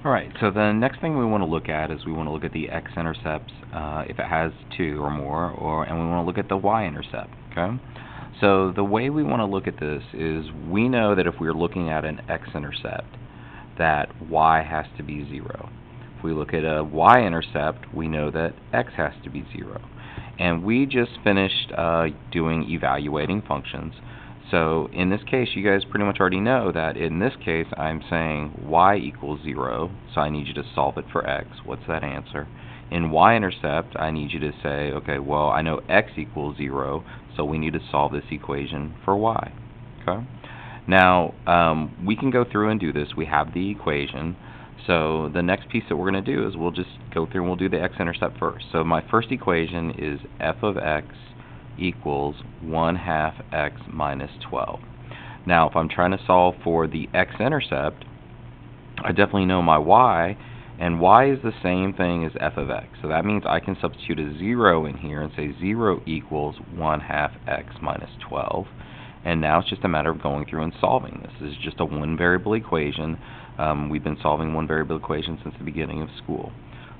Alright, so the next thing we want to look at is we want to look at the x-intercepts if it has 2 or more, and we want to look at the y-intercept, okay? So the way we want to look at this is we know that if we're looking at an x-intercept, that y has to be 0. If we look at a y-intercept, we know that x has to be 0. And we just finished doing evaluating functions. So in this case, you guys pretty much already know that in this case, I'm saying y equals 0, so I need you to solve it for x. What's that answer? In y-intercept, I need you to say, okay, well, I know x equals 0, so we need to solve this equation for y. Okay. Now, we can go through and do this. We have the equation. So the next piece that we're going to do is we'll just go through and we'll do the x-intercept first. So my first equation is f of x equals 1/2 x minus 12. Now, if I'm trying to solve for the x-intercept, I definitely know my y, and y is the same thing as f of x. So that means I can substitute a 0 in here and say 0 equals 1/2 x minus 12. And now it's just a matter of going through and solving this. This is just a one-variable equation. We've been solving one-variable equations since the beginning of school.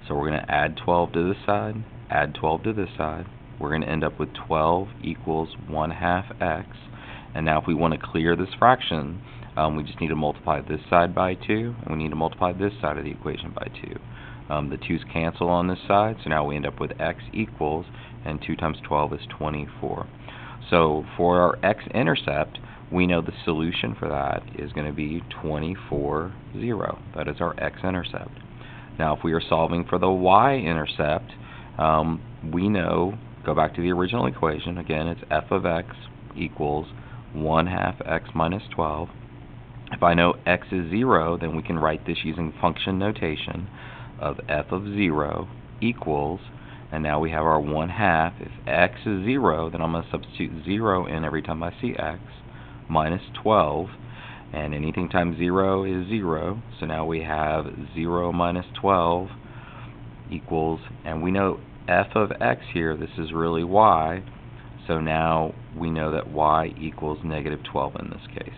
So we're going to add 12 to this side, add 12 to this side. We're going to end up with 12 equals 1/2 x. And now if we want to clear this fraction, we just need to multiply this side by 2, and we need to multiply this side of the equation by 2. The 2's cancel on this side, so now we end up with x equals, and 2 times 12 is 24. So for our x-intercept, we know the solution for that is going to be 24, 0. That is our x-intercept. Now if we are solving for the y-intercept, we know, go back to the original equation, again it's f of x equals 1/2 x minus 12. If I know x is 0, then we can write this using function notation of f of 0 equals, and now we have our 1/2. If x is 0, then I'm going to substitute 0 in every time I see x, minus 12, and anything times 0 is 0, so now we have 0 minus 12 equals, and we know f of x here, this is really y, so now we know that y equals negative 12 in this case.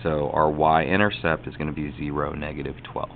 So our y-intercept is going to be 0, negative 12.